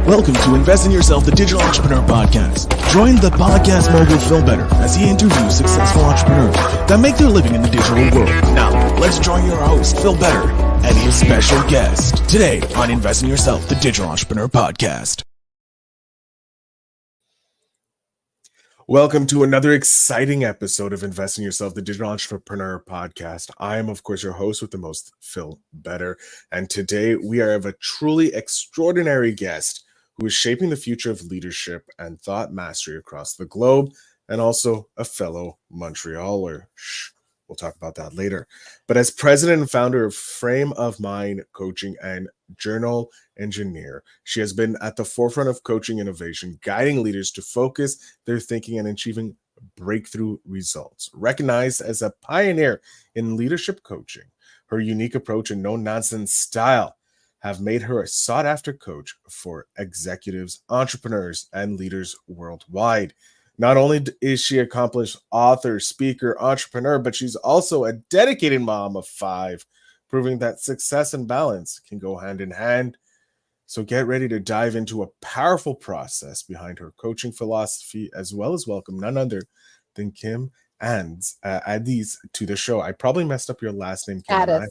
Welcome to Invest in Yourself, the Digital Entrepreneur Podcast. Join the podcast mogul Phil Better as he interviews successful entrepreneurs that make their living in the digital world. Now, let's join your host, Phil Better, and his special guest today on Invest in Yourself, the Digital Entrepreneur Podcast. Welcome to another exciting episode of Invest in Yourself, the Digital Entrepreneur Podcast. I am, of course, your host with the most, Phil Better. And today we have a truly extraordinary guest who is shaping the future of leadership and thought mastery across the globe, and also a fellow Montrealer. We'll talk about that later. But as president and founder of Frame of Mind Coaching and Journal Engineer, she has been at the forefront of coaching innovation, guiding leaders to focus their thinking and achieving breakthrough results. Recognized as a pioneer in leadership coaching, her unique approach and no-nonsense style have made her a sought-after coach for executives, entrepreneurs, and leaders worldwide. Not only is she an accomplished author, speaker, entrepreneur, but she's also a dedicated mom of 5, proving that success and balance can go hand in hand. So get ready to dive into a powerful process behind her coaching philosophy, as well as welcome none other than Kim Ades to the show. I probably messed up your last name, Kim.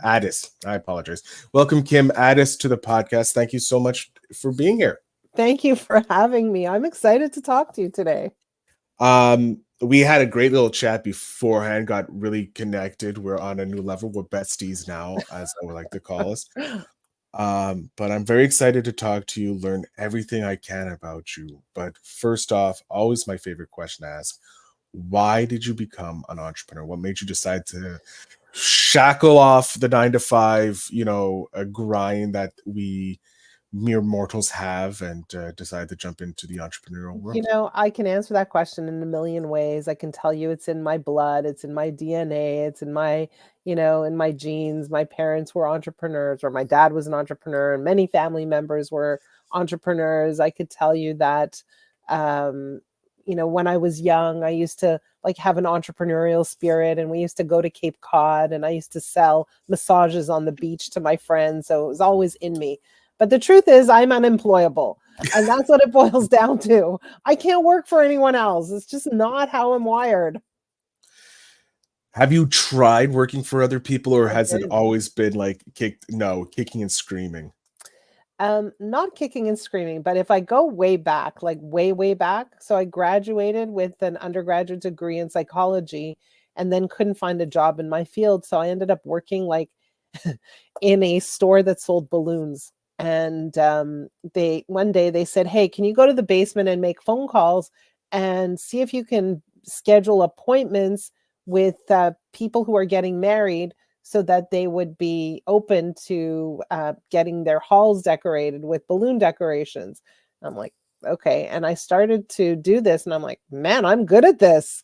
Ades. I apologize. Welcome, Kim Ades, to the podcast. Thank you so much for being here. Thank you for having me. I'm excited to talk to you today. We had a great little chat beforehand, got really connected. We're on a new level. We're besties now, as I would like to call us. But I'm very excited to talk to you, learn everything I can about you. But first off, always my favorite question to ask, why did you become an entrepreneur? What made you decide to shackle off the 9-to-5, a grind that we mere mortals have, and decide to jump into the entrepreneurial world? I can answer that question in a million ways. I can tell you it's in my blood, it's in my DNA, it's in my, in my genes. My parents were entrepreneurs, or my dad was an entrepreneur, and many family members were entrepreneurs. I could tell you that, when I was young, I used to have an entrepreneurial spirit, and we used to go to Cape Cod, and I used to sell massages on the beach to my friends. So it was always in me. But the truth is I'm unemployable, and that's what it boils down to. I can't work for anyone else. It's just not how I'm wired. Have you tried working for other people, or has it always been kicking and screaming? Not kicking and screaming, but if I go way back, way back. So I graduated with an undergraduate degree in psychology and then couldn't find a job in my field. So I ended up working in a store that sold balloons. And one day they said, hey, can you go to the basement and make phone calls and see if you can schedule appointments with people who are getting married so that they would be open to getting their halls decorated with balloon decorations. I'm like, okay. And I started to do this, and I'm like, man, I'm good at this.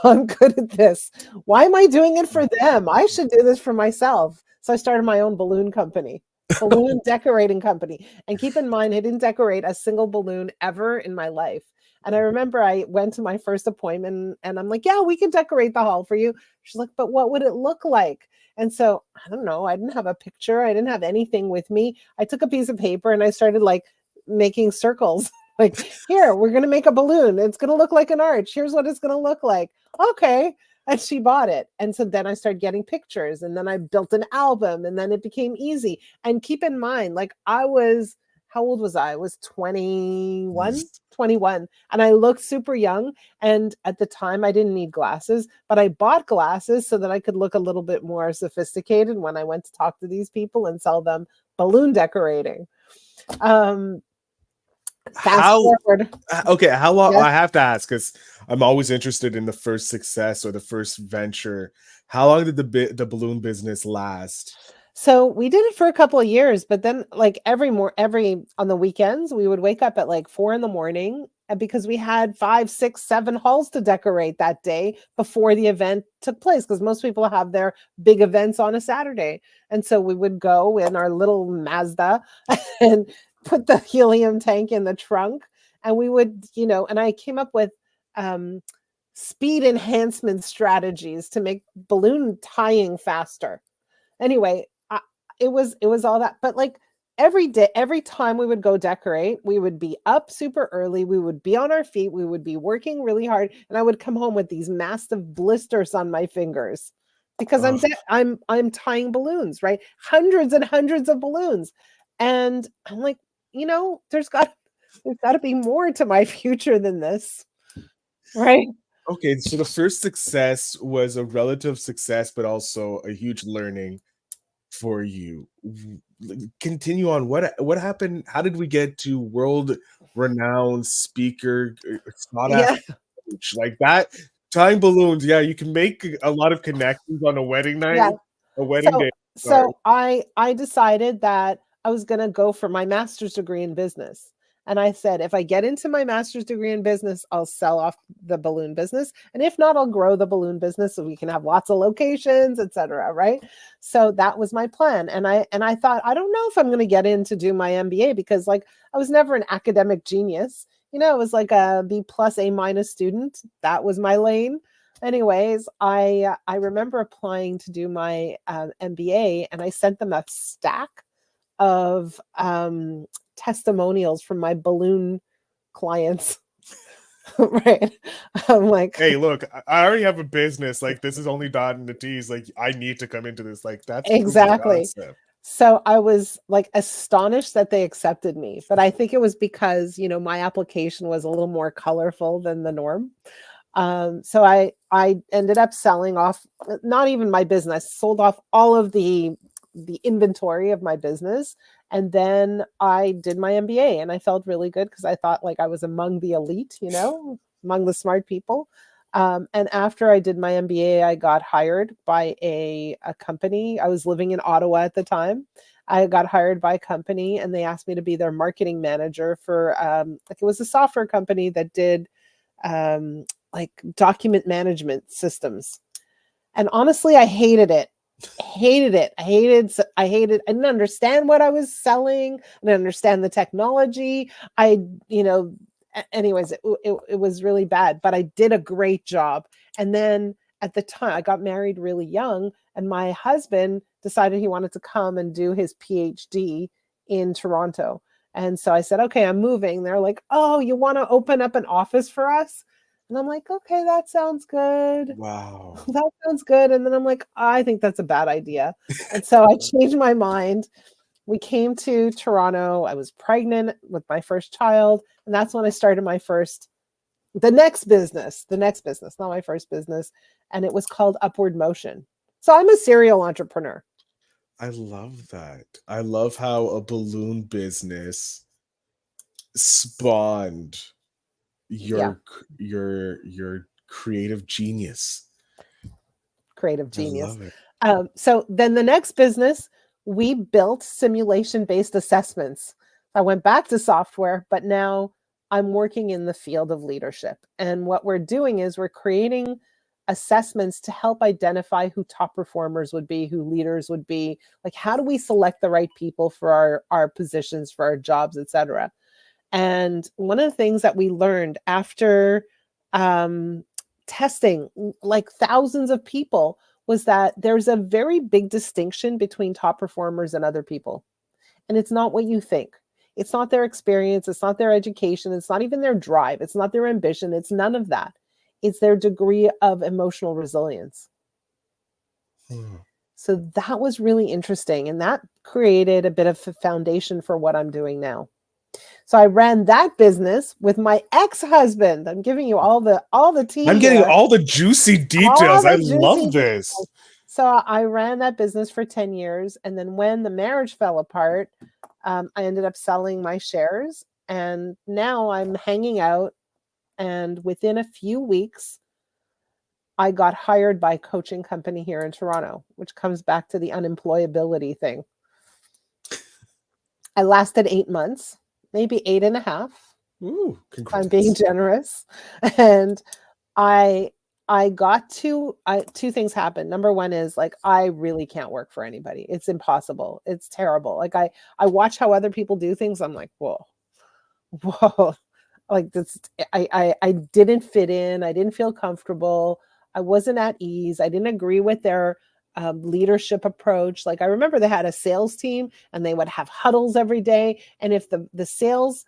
I'm good at this. Why am I doing it for them? I should do this for myself. So I started my own balloon company. Balloon decorating company. And keep in mind, I didn't decorate a single balloon ever in my life. And I remember I went to my first appointment, and I'm like, yeah, we can decorate the hall for you. She's like, but what would it look like? And so, I don't know. I didn't have a picture. I didn't have anything with me. I took a piece of paper and I started making circles. Here, we're going to make a balloon. It's going to look like an arch. Here's what it's going to look like. Okay. And she bought it. And so then I started getting pictures, and then I built an album, and then it became easy. And keep in mind, how old was I? I was 21, and I looked super young. And at the time I didn't need glasses, but I bought glasses so that I could look a little bit more sophisticated when I went to talk to these people and sell them balloon decorating. How long? Yeah. I have to ask, because I'm always interested in the first success or the first venture. How long did the balloon business last? So we did it for a couple of years, but then every on the weekends, we would wake up at 4 a.m, and because we had 5, 6, 7 halls to decorate that day before the event took place, because most people have their big events on a Saturday. And so we would go in our little Mazda and put the helium tank in the trunk, and we would, and I came up with speed enhancement strategies to make balloon tying faster. Anyway, it was all that. But every day, every time we would go decorate, we would be up super early. We would be on our feet. We would be working really hard. And I would come home with these massive blisters on my fingers because Oh, I'm tying balloons, right? Hundreds and hundreds of balloons. And I'm like, there's got to be more to my future than this. Right. okay. So the first success was a relative success, but also a huge learning for you. Continue on. What happened? How did we get to world renowned speaker, sought after Yeah. coach like that? Tying balloons, yeah, you can make a lot of connections on a wedding Yeah. night, a wedding So day. Sorry. so I decided that I was going to go for my master's degree in business. And I said, if I get into my master's degree in business, I'll sell off the balloon business. And if not, I'll grow the balloon business so we can have lots of locations, etc. Right. So that was my plan. And I thought, I don't know if I'm going to get in to do my MBA because like I was never an academic genius. I was like a B plus A minus student. That was my lane. Anyways, I remember applying to do my MBA, and I sent them a stack of testimonials from my balloon clients. Right? I'm like, Hey, look, I already have a business. Like, this is only dot and the T's. Like, I need to come into this. Like, that's proof of exactly. concept. So I was like astonished that they accepted me, but I think it was because my application was a little more colorful than the norm. So I ended up selling off, not even my business, sold off all of the inventory of my business. And then I did my MBA, and I felt really good because I thought like I was among the elite, among the smart people. And after I did my MBA, I got hired by a company. I was living in Ottawa at the time. I got hired by a company, and they asked me to be their marketing manager for like it was a software company that did like document management systems. And honestly, I hated it. I didn't understand what I was selling. I didn't understand the technology. Anyways, it was really bad, but I did a great job. And then at the time, I got married really young, and my husband decided he wanted to come and do his PhD in Toronto. And so I said, okay, I'm moving. They're like, oh, you want to open up an office for us? And I'm like, okay, that sounds good. Wow. That sounds good. And then I'm like, I think that's a bad idea. And so I changed my mind. We came to Toronto. I was pregnant with my first child. And that's when I started the next business, not my first business. And it was called Upward Motion. So I'm a serial entrepreneur. I love that. I love how a balloon business spawned Yeah. your creative genius. Creative I genius. love it. So then the next business, we built simulation-based assessments. I went back to software, but now I'm working in the field of leadership. And what we're doing is we're creating assessments to help identify who top performers would be, who leaders would be. Like, how do we select the right people for our positions, for our jobs, etc. And one of the things that we learned after testing like thousands of people was that there's a very big distinction between top performers and other people. And it's not what you think. It's not their experience. It's not their education. It's not even their drive. It's not their ambition. It's none of that. It's their degree of emotional resilience. So that was really interesting. And that created a bit of a foundation for what I'm doing now. So I ran that business with my ex-husband. I'm giving you all the tea. I'm getting all the juicy details. I love this. Details. So I ran that business for 10 years. And then when the marriage fell apart, I ended up selling my shares. And now I'm hanging out. And within a few weeks, I got hired by a coaching company here in Toronto, which comes back to the unemployability thing. I lasted 8 months. Maybe 8.5. Ooh, I'm being generous. And I got two things happened. Number one is like, I really can't work for anybody. It's impossible. It's terrible. Like I watch how other people do things. I'm like, whoa, like this, I didn't fit in. I didn't feel comfortable. I wasn't at ease. I didn't agree with their leadership approach. Like I remember they had a sales team and they would have huddles every day. And if the sales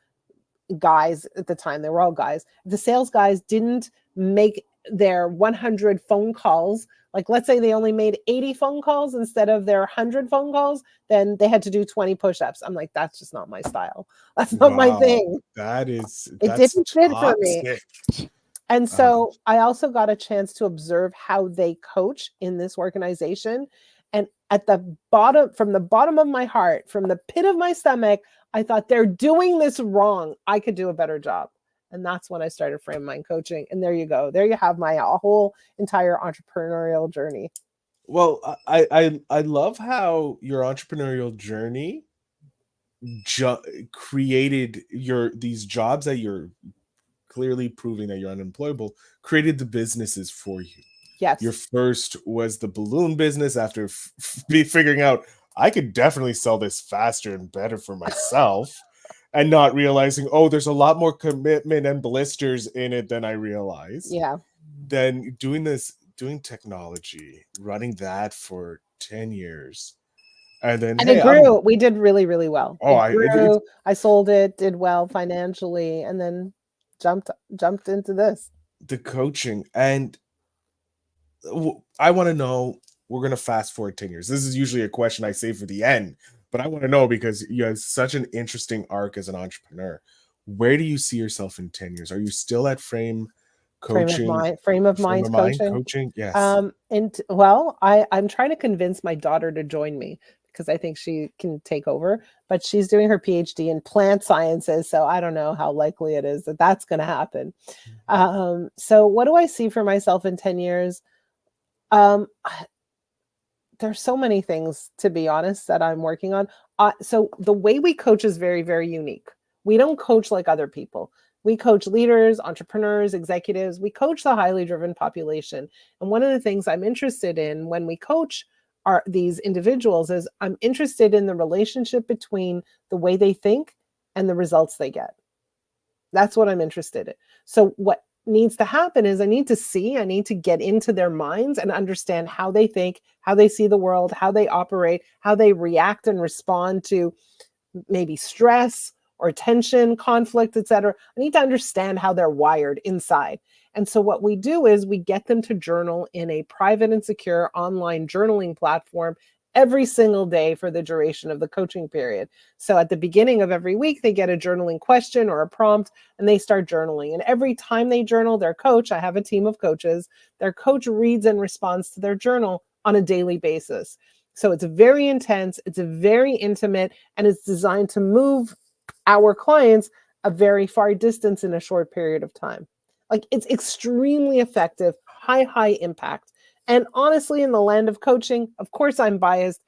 guys at the time, they were all guys, the sales guys didn't make their 100 phone calls, like let's say they only made 80 phone calls instead of their 100 phone calls, then they had to do 20 push-ups. I'm like, that's just not my style. That's not my Wow, thing. It that's didn't fit for me. toxic. And Uh, so I also got a chance to observe how they coach in this organization. And at the bottom, from the bottom of my heart, from the pit of my stomach, I thought they're doing this wrong. I could do a better job. And that's when I started Frame Mind Coaching. And there you go. There you have my whole entire entrepreneurial journey. well, I love how your entrepreneurial journey created these jobs that you're clearly proving that you're unemployable, created the businesses for you. Your Yes. first was the balloon business after figuring out I could definitely sell this faster and better for myself, and not realizing, oh, there's a lot more commitment and blisters in it than I realized. Yeah. Then doing technology, running that for 10 years. And then, And it hey, grew. We did really, really well. oh, It I, it's grew. I sold it, did well financially, and then jumped into this. the coaching. And I want to know, we're going to fast forward 10 years. This is usually a question I save for the end, but I want to know because you have such an interesting arc as an entrepreneur. Where do you see yourself in 10 years? Are you still at frame coaching, Frame of frame mind of mind coaching. coaching? Yes. And well, I'm trying to convince my daughter to join me because I think she can take over, but she's doing her PhD in plant sciences. So I don't know how likely it is that that's going to happen. So what do I see for myself in 10 years? Um, there's so many things, to be honest, that I'm working on. So the way we coach is very, very unique. We don't coach like other people. We coach leaders, entrepreneurs, executives. We coach the highly driven population. And one of the things I'm interested in when we coach these individuals is I'm interested in the relationship between the way they think and the results they get. That's what I'm interested in. So what needs to happen is I need to get into their minds and understand how they think, how they see the world, how they operate, how they react and respond to maybe stress or tension, conflict, etc. I need to understand how they're wired inside. And so what we do is we get them to journal in a private and secure online journaling platform every single day for the duration of the coaching period. So at the beginning of every week, they get a journaling question or a prompt and they start journaling. And every time they journal, their coach, I have a team of coaches, their coach reads and responds to their journal on a daily basis. So it's very intense, it's very intimate, and it's designed to move our clients a very far distance in a short period of time. Like it's extremely effective, high impact. And honestly, in the land of coaching, of course I'm biased,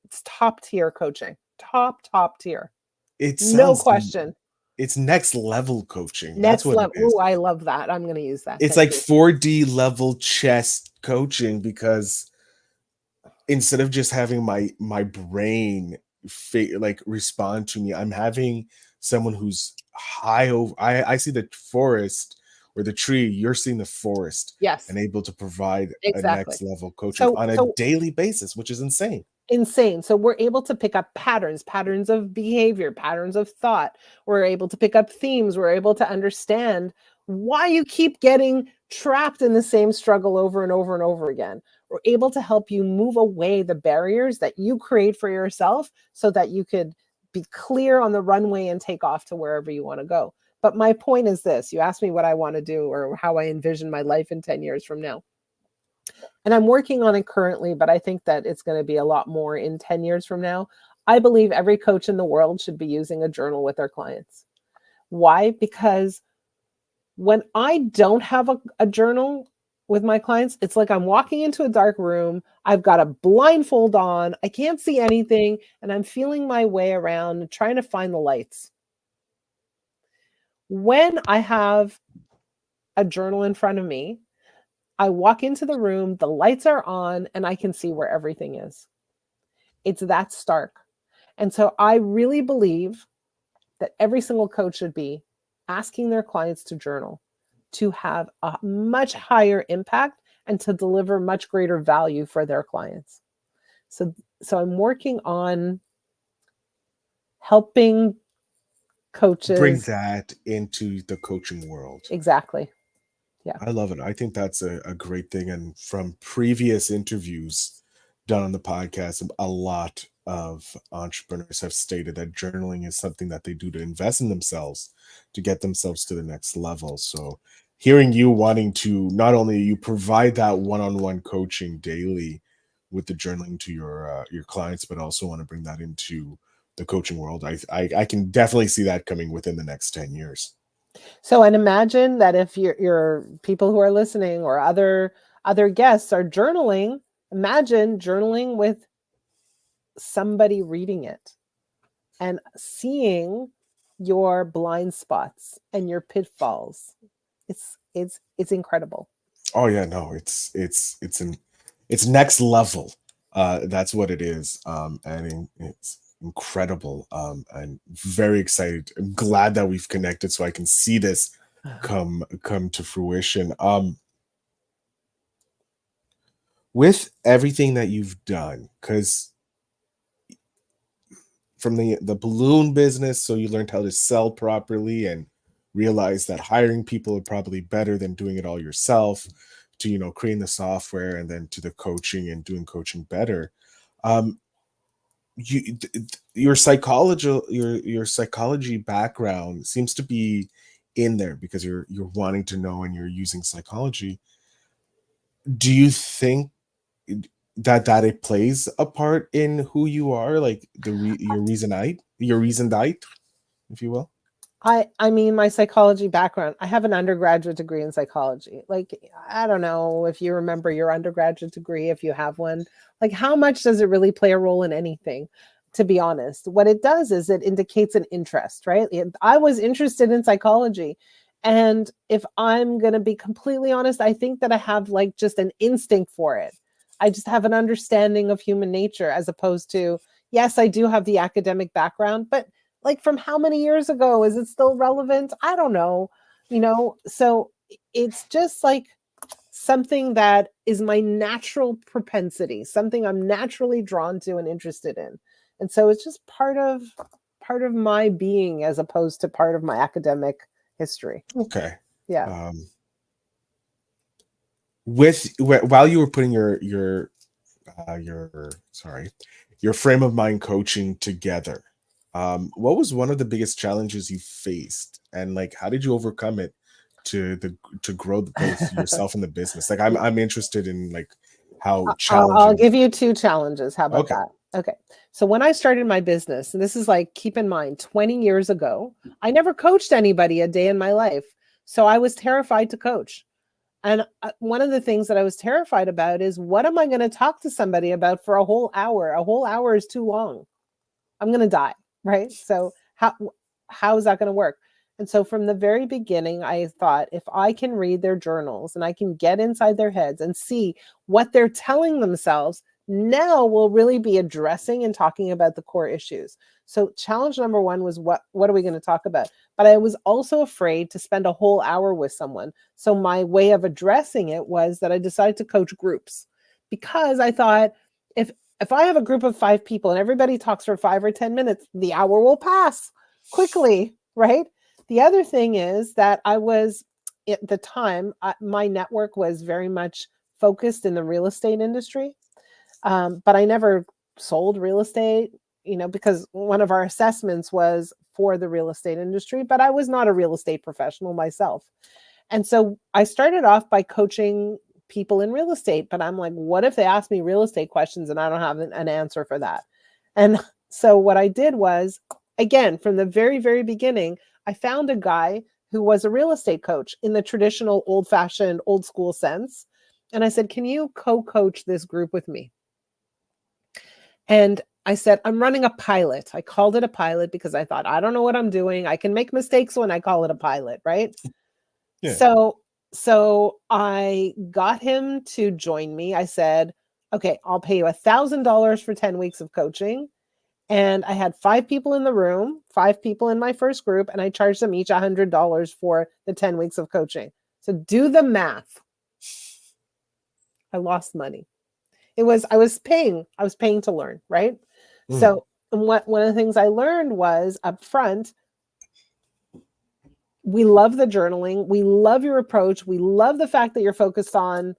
it's top tier coaching. Top tier. It No sounds, question. it's next level coaching. That's Next what it level. is. Oh, I love that. I'm going to use that. It's Thank like you. 4D level chess coaching, because instead of just having my brain like respond to me, I'm having someone who's high over. I see the forest or the tree, you're seeing the forest, Yes, and able to provide a exactly. next level coaching So on a so daily basis, which is insane. insane. So we're able to pick up patterns of behavior, patterns of thought. We're able to pick up themes. We're able to understand why you keep getting trapped in the same struggle over and over and over again. We're able to help you move away the barriers that you create for yourself so that you could be clear on the runway and take off to wherever you want to go. But my point is this, you asked me what I want to do or how I envision my life in 10 years from now. And I'm working on it currently, but I think that it's going to be a lot more in 10 years from now. I believe every coach in the world should be using a journal with their clients. Why? Because when I don't have a journal with my clients, it's like I'm walking into a dark room. I've got a blindfold on. I can't see anything. And I'm feeling my way around trying to find the lights. When I have a journal in front of me, I walk into the room, the lights are on, and I can see where everything is. It's that stark. And so I really believe that every single coach should be asking their clients to journal to have a much higher impact and to deliver much greater value for their clients. So I'm working on helping Bring coaches. that into the coaching world. Exactly. Yeah. I love it. I think that's a great thing. And from previous interviews done on the podcast, a lot of entrepreneurs have stated that journaling is something that they do to invest in themselves, to get themselves to the next level. So hearing you wanting to not only you provide that one-on-one coaching daily with the journaling to your clients, but also want to bring that into the coaching world. I can definitely see that coming within the next 10 years. So, and imagine that if your people who are listening or other guests are journaling, imagine journaling with somebody reading it and seeing your blind spots and your pitfalls. It's incredible. Oh yeah, no, it's next level. That's what it is. It's incredible. I'm very excited. I'm glad that we've connected so I can see this come to fruition. With everything that you've done, because from the balloon business, so you learned how to sell properly and realize that hiring people are probably better than doing it all yourself, to creating the software, and then to the coaching and doing coaching better. um your psychology, your psychology background seems to be in there because you're wanting to know and you're using psychology. Do you think that it plays a part in who you are, like your reasonite, if you will? I mean, my psychology background, I have an undergraduate degree in psychology. Like, I don't know if you remember your undergraduate degree, if you have one. Like, how much does it really play a role in anything? To be honest, what it does is it indicates an interest, right? I was interested in psychology. And if I'm going to be completely honest, I think that I have like just an instinct for it. I just have an understanding of human nature, as opposed to, yes, I do have the academic background, but like, from how many years ago? Is it still relevant? I don't know. So it's just like something that is my natural propensity, something I'm naturally drawn to and interested in. And so it's just part of my being, as opposed to part of my academic history. Okay. Yeah. um while you were putting your sorry, your frame of mind coaching together, what was one of the biggest challenges you faced, and like how did you overcome it to grow both yourself and the business? Like I'm interested in like how I'll challenging. give you two challenges. How about Okay. that? Okay. So when I started my business, and this is like, keep in mind, 20 years ago, I never coached anybody a day in my life. So I was terrified to coach. And one of the things that I was terrified about is, what am I going to talk to somebody about for a whole hour? A whole hour is too long. I'm going to die, right? So how is that going to work? And so from the very beginning, I thought, if I can read their journals and I can get inside their heads and see what they're telling themselves, now we'll really be addressing and talking about the core issues. So challenge number one was, what are we going to talk about? But I was also afraid to spend a whole hour with someone. So my way of addressing it was that I decided to coach groups, because I thought, if I have a group of 5 people and everybody talks for 5 or 10 minutes, the hour will pass quickly, right? The other thing is that I was, at the time, my network was very much focused in the real estate industry. But I never sold real estate, because one of our assessments was for the real estate industry, but I was not a real estate professional myself. And so I started off by coaching people in real estate, but I'm like, what if they ask me real estate questions and I don't have an answer for that? And so what I did was, again, from the very, very beginning, I found a guy who was a real estate coach in the traditional, old-fashioned, old school sense. And I said, can you co-coach this group with me? And I said, I'm running a pilot. I called it a pilot because I thought, I don't know what I'm doing. I can make mistakes when I call it a pilot, right? Yeah. So I got him to join me. I said, okay, I'll pay you $1,000 for 10 weeks of coaching. And I had 5 people in the room, 5 people in my first group, and I charged them each $100 for the 10 weeks of coaching. So do the math. I lost money. I was paying to learn, right? Mm. So one of the things I learned was up front, we love the journaling, we love your approach, we love the fact that you're focused on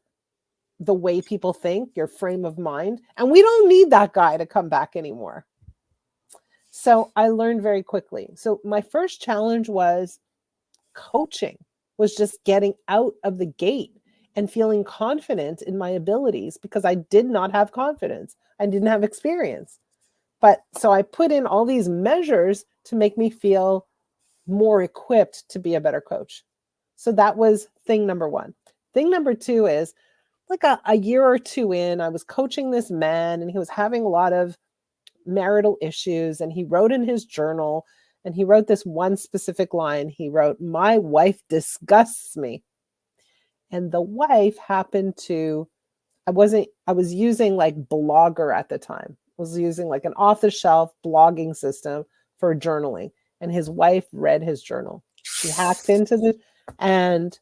the way people think, your frame of mind, and we don't need that guy to come back anymore. So I learned very quickly. So my first challenge was coaching, was just getting out of the gate and feeling confident in my abilities, because I did not have confidence. I didn't have experience. But so I put in all these measures to make me feel more equipped to be a better coach. So that was thing number one. Thing number two is, like a year or two in, I was coaching this man and he was having a lot of marital issues, and he wrote in his journal, and he wrote this one specific line. He wrote, "My wife disgusts me." And the wife happened to, I was using like Blogger at the time. I was using like an off the shelf blogging system for journaling. And his wife read his journal. She hacked into the, and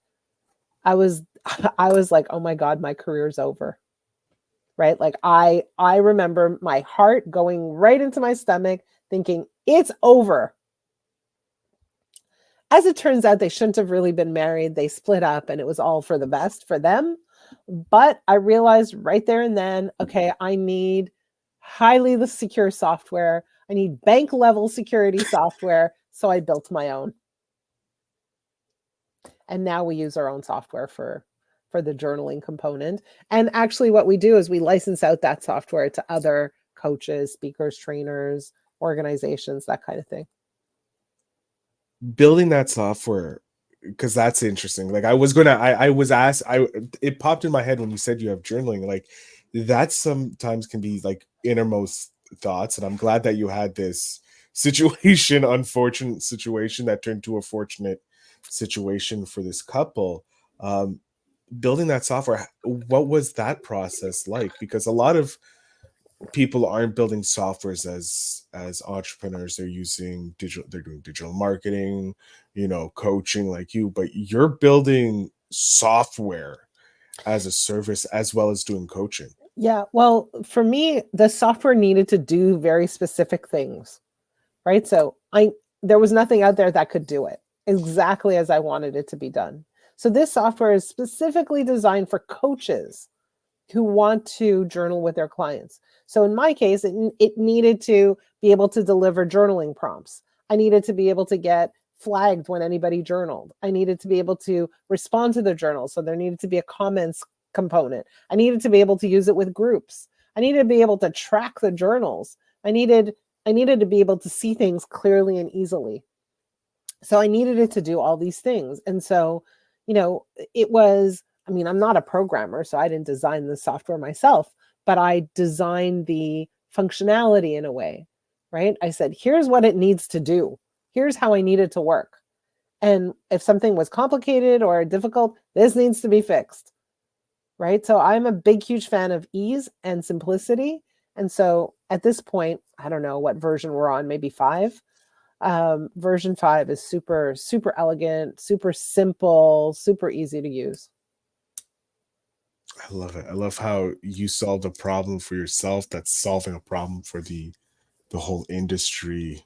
I was, I was like, oh my God, my career's over. Right? Like I remember my heart going right into my stomach thinking, it's over. As it turns out, they shouldn't have really been married. They split up and it was all for the best for them. But I realized right there and then, okay, I need highly secure software. I need bank level security software. So I built my own. And now we use our own software for the journaling component. And actually what we do is we license out that software to other coaches, speakers, trainers, organizations, that kind of thing. Building that software, because that's interesting. Like I was gonna, I was asked, it popped in my head when you said you have journaling. Like that sometimes can be like innermost thoughts, and I'm glad that you had this situation, unfortunate situation that turned to a fortunate situation for this couple. Building that software, what was that process like? Because a lot of people aren't building softwares as entrepreneurs. They're using digital, they're doing digital marketing, coaching like you, but you're building software as a service as well as doing coaching. Yeah, well, for me, the software needed to do very specific things, right? So there was nothing out there that could do it exactly as I wanted it to be done. So this software is specifically designed for coaches who want to journal with their clients. So in my case, it needed to be able to deliver journaling prompts. I needed to be able to get flagged when anybody journaled. I needed to be able to respond to the journal. So there needed to be a comments component. I needed to be able to use it with groups. I needed to be able to track the journals. I needed to be able to see things clearly and easily. So I needed it to do all these things. And so, it was, I'm not a programmer, so I didn't design the software myself, but I designed the functionality in a way, right? I said, here's what it needs to do. Here's how I need it to work. And if something was complicated or difficult, this needs to be fixed, right? So I'm a big, huge fan of ease and simplicity. And so at this point, I don't know what version we're on, maybe 5. Version 5 is super, super elegant, super simple, super easy to use. I love it. I love how you solved a problem for yourself that's solving a problem for the whole industry.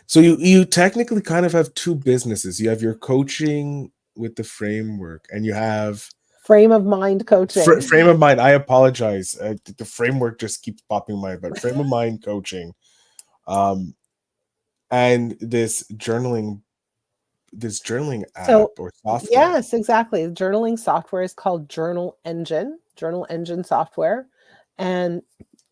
So you technically kind of have two businesses. You have your coaching with the framework, and you have Frame of mind coaching. frame of mind. I apologize. The framework just keeps popping in my head, but frame of mind coaching, um, and this journaling app So, or software. yes, exactly. The journaling software is called Journal Engine software. And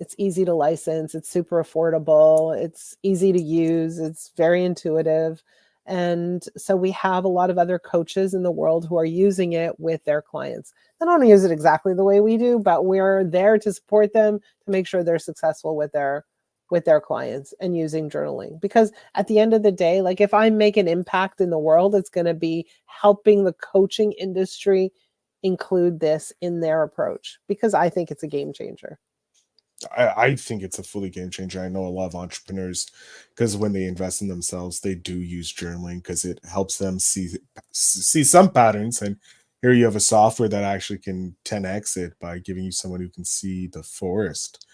it's easy to license, it's super affordable, it's easy to use, it's very intuitive. And so we have a lot of other coaches in the world who are using it with their clients. They don't use it exactly the way we do, but we're there to support them to make sure they're successful with their clients and using journaling. Because at the end of the day, like if I make an impact in the world, it's going to be helping the coaching industry include this in their approach, because I think it's a game changer. I think it's a fully game changer. I know a lot of entrepreneurs, because when they invest in themselves, they do use journaling because it helps them see some patterns and here you have a software that actually can 10x it by giving you someone who can see the forest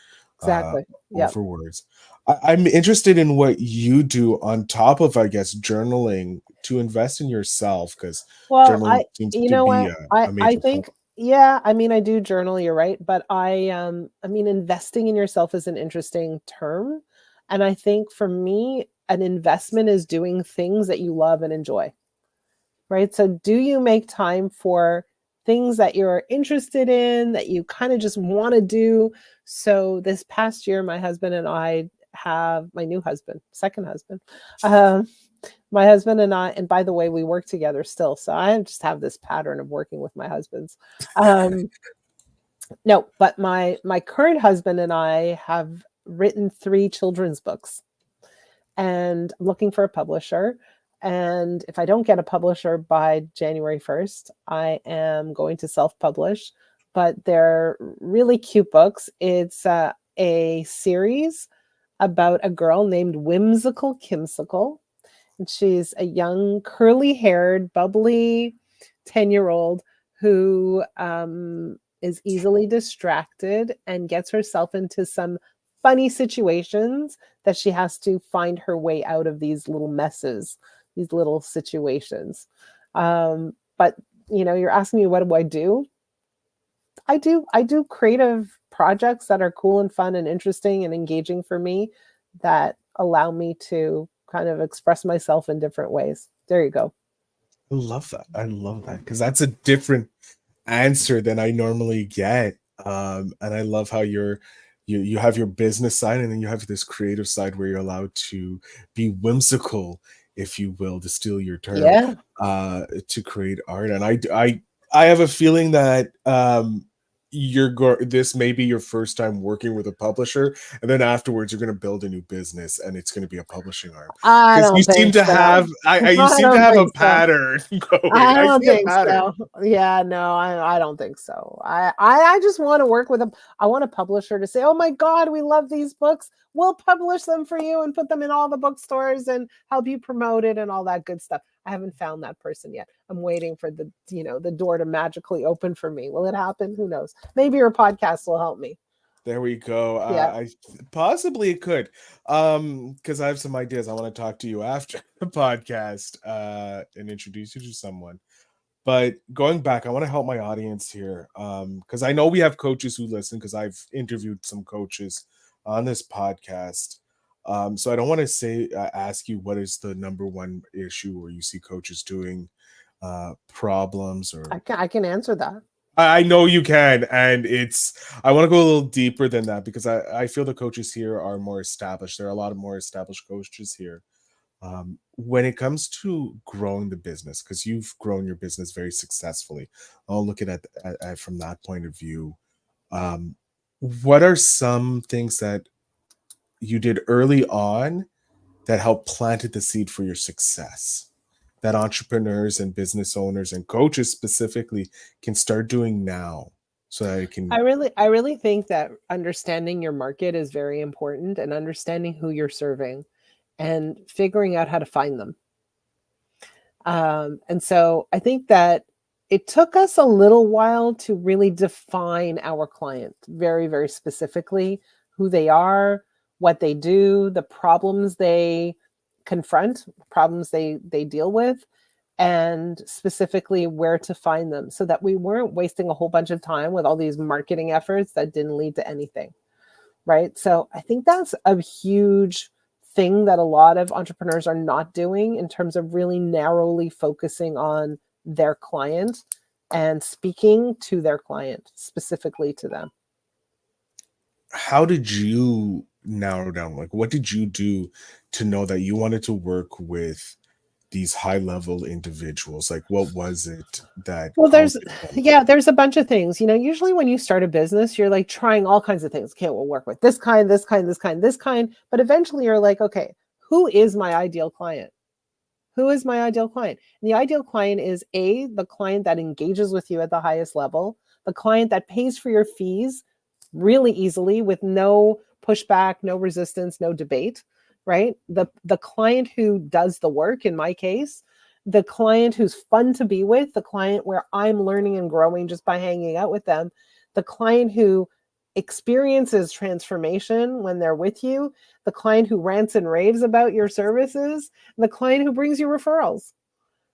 uh, Exactly. Yep. overwards. I'm interested in what you do on top of, I guess, journaling to invest in yourself, because Well, journaling seems you to know be what? a I major part. think, yeah, I mean, I do journal, you're right, but I mean, investing in yourself is an interesting term. And I think for me, an investment is doing things that you love and enjoy, right? So do you make time for things that you're interested in, that you kind of just want to do? So this past year, my husband and I have my new husband, second husband. Um, my husband and I, and by the way, we work together still. So I just have this pattern of working with my husbands. Um, no, but my current husband and I have written 3 children's books, and I'm looking for a publisher. And if I don't get a publisher by January 1st, I am going to self-publish. But they're really cute books. It's a series about a girl named Whimsical Kimsicle, and she's a young, curly haired, bubbly 10-year-old who is easily distracted and gets herself into some funny situations that she has to find her way out of, these little messes, these little situations. But you're asking me, what do I do? I do creative projects that are cool and fun and interesting and engaging for me, that allow me to kind of express myself in different ways. There you go. I love that. I love that because that's a different answer than I normally get. And I love how you have your business side, and then you have this creative side where you're allowed to be whimsical, if you will, to steal your term, Yeah. to create art. And I have a feeling that this may be your first time working with a publisher, and then afterwards you're going to build a new business, and it's going to be a publishing arm, I because you don't seem think to so. have you I seem to don't have a think so. pattern going. I I don't see a think pattern. so. Yeah, no, I don't think so. I just want to work with them. I want a publisher to say, "Oh my God, we love these books. We'll publish them for you and put them in all the bookstores and help you promote it and all that good stuff." I haven't found that person yet. I'm waiting for the door to magically open for me. Will it happen? Who knows? Maybe your podcast will help me. There we go. Yeah. I possibly it could, because I have some ideas. I want to talk to you after the podcast, and introduce you to someone. But going back, I want to help my audience here, because I know we have coaches who listen, because I've interviewed some coaches on this podcast. So I don't want to say ask you what is the number one issue where you see coaches doing problems, or I can answer that. I know you can, and I want to go a little deeper than that, because I feel the coaches here are more established. There are a lot of more established coaches here. When it comes to growing the business, because you've grown your business very successfully, I'll look at from that point of view. Um, what are some things that you did early on that helped planted the seed for your success, that entrepreneurs and business owners and coaches specifically can start doing now, so that it I can. really, I really think that understanding your market is very important, and understanding who you're serving and figuring out how to find them. And so I think that it took us a little while to really define our client very, very specifically, who they are, what they do, the problems they confront, problems they deal with, and specifically where to find them, so that we weren't wasting a whole bunch of time with all these marketing efforts that didn't lead to anything. Right. So I think that's a huge thing that a lot of entrepreneurs are not doing, in terms of really narrowly focusing on their client and speaking to their client, specifically to them. How did you narrow down, like, what did you do to know that you wanted to work with these high level individuals? Like, what was it that Well, caused it? there's a bunch of things. Usually when you start a business, you're like trying all kinds of things. Okay, we'll work with this kind, this kind, this kind, this kind. But eventually you're like, okay, who is my ideal client? Who is my ideal client? And the ideal client is the client that engages with you at the highest level, the client that pays for your fees really easily with no pushback, no resistance, no debate, right? The client who does the work, in my case, the client who's fun to be with, the client where I'm learning and growing just by hanging out with them, the client who experiences transformation when they're with you, the client who rants and raves about your services, and the client who brings you referrals,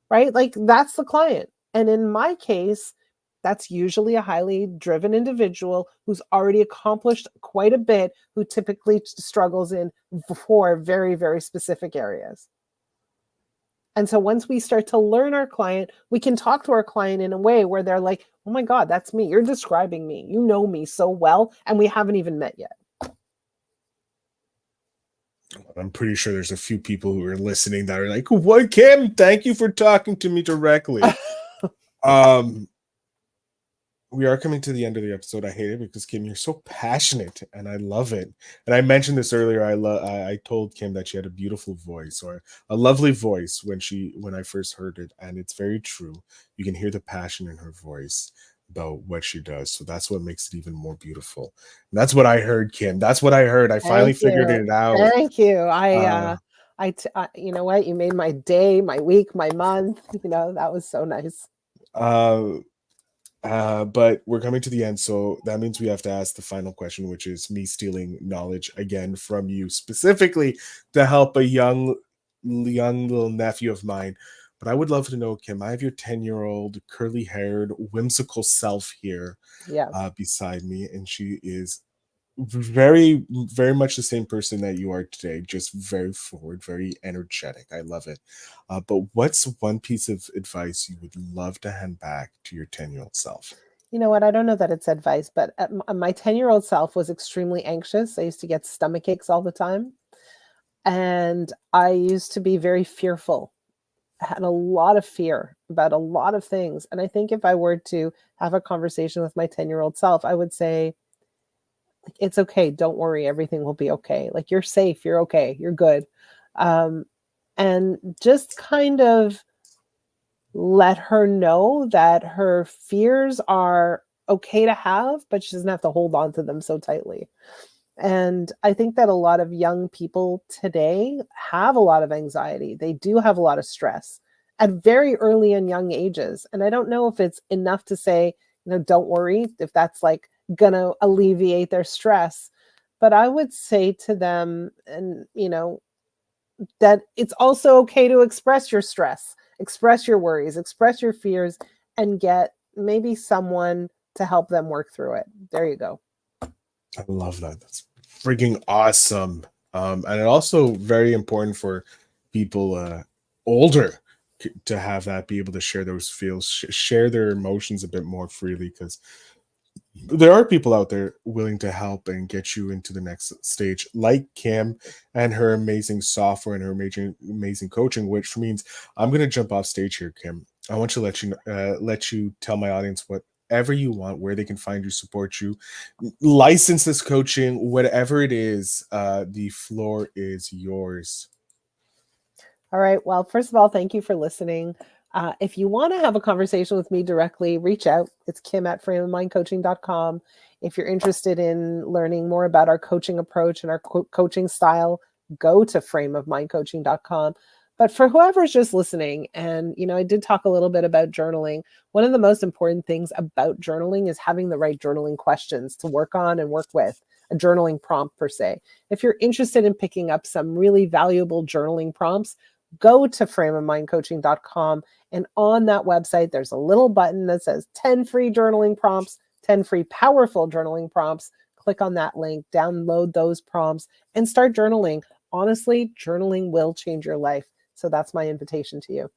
right? Like that's the client. And in my case, that's usually a highly driven individual who's already accomplished quite a bit, who typically struggles in 4 very, very specific areas. And so once we start to learn our client, we can talk to our client in a way where they're like, oh my God, that's me. You're describing me. You know me so well, and we haven't even met yet. I'm pretty sure there's a few people who are listening that are like, what, Kim? Thank you for talking to me directly. We are coming to the end of the episode. I hate it because Kim, you're so passionate, and I love it. And I mentioned this earlier. I told Kim that she had a beautiful voice, or a lovely voice, when I first heard it, and it's very true. You can hear the passion in her voice about what she does. So that's what makes it even more beautiful. And that's what I heard, Kim. That's what I heard. I finally figured it out. Thank you. You know what? You made my day, my week, my month. You know, that was so nice. But we're coming to the end, so that means we have to ask the final question, which is me stealing knowledge again from you, specifically to help a young little nephew of mine. But I would love to know, Kim, I have your 10-year-old curly-haired whimsical self here, beside me, and she is very, very much the same person that you are today, just very forward, very energetic. I love it. But what's one piece of advice you would love to hand back to your 10-year-old self? You know what? I don't know that it's advice, but my 10-year-old self was extremely anxious. I used to get stomach aches all the time. And I used to be very fearful. I had a lot of fear about a lot of things. And I think if I were to have a conversation with my 10-year-old self, I would say, it's okay. Don't worry. Everything will be okay. Like you're safe. You're okay. You're good. And just kind of let her know that her fears are okay to have, but she doesn't have to hold on to them so tightly. And I think that a lot of young people today have a lot of anxiety. They do have a lot of stress at very early and young ages. And I don't know if it's enough to say, you know, don't worry, if that's like going to alleviate their stress. But I would say to them, and, you know, that it's also okay to express your stress, express your worries, express your fears, and get maybe someone to help them work through it. There you go. I love that. That's freaking awesome. And it also very important for people older to have that, be able to share those feels, share their emotions a bit more freely, because there are people out there willing to help and get you into the next stage, like Kim and her amazing software and her amazing coaching. Which means I'm going to jump off stage here, Kim. I want to let you tell my audience whatever you want, where they can find you, support you, license this coaching, whatever it is. The floor is yours. All right. Well, first of all, thank you for listening. If you want to have a conversation with me directly, reach out. It's kim@frameofmindcoaching.com. If you're interested in learning more about our coaching approach and our coaching style, go to frameofmindcoaching.com. But for whoever's just listening, and, you know, I did talk a little bit about journaling. One of the most important things about journaling is having the right journaling questions to work on and work with, a journaling prompt per se. If you're interested in picking up some really valuable journaling prompts, go to frameofmindcoaching.com. And on that website, there's a little button that says 10 free journaling prompts, 10 free powerful journaling prompts. Click on that link, download those prompts, and start journaling. Honestly, journaling will change your life. So that's my invitation to you.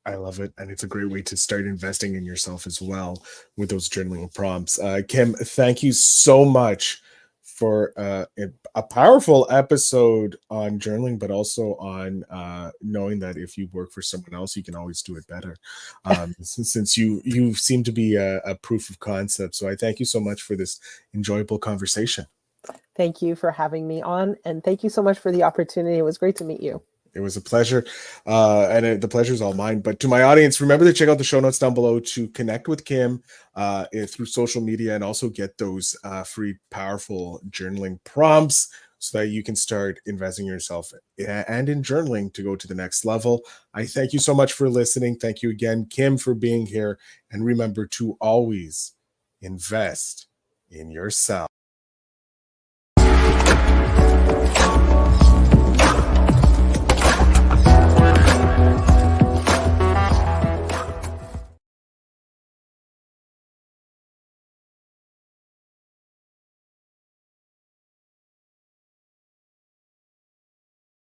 I love it. And it's a great way to start investing in yourself as well with those journaling prompts. Kim, thank you so much for a powerful episode on journaling, but also on knowing that if you work for someone else, you can always do it better. Since you seem to be a proof of concept. So I thank you so much for this enjoyable conversation. Thank you for having me on. And thank you so much for the opportunity. It was great to meet you. It was a pleasure, and the pleasure is all mine. But to my audience, remember to check out the show notes down below to connect with Kim through social media, and also get those free, powerful journaling prompts so that you can start investing in yourself and in journaling to go to the next level. I thank you so much for listening. Thank you again, Kim, for being here. And remember to always invest in yourself.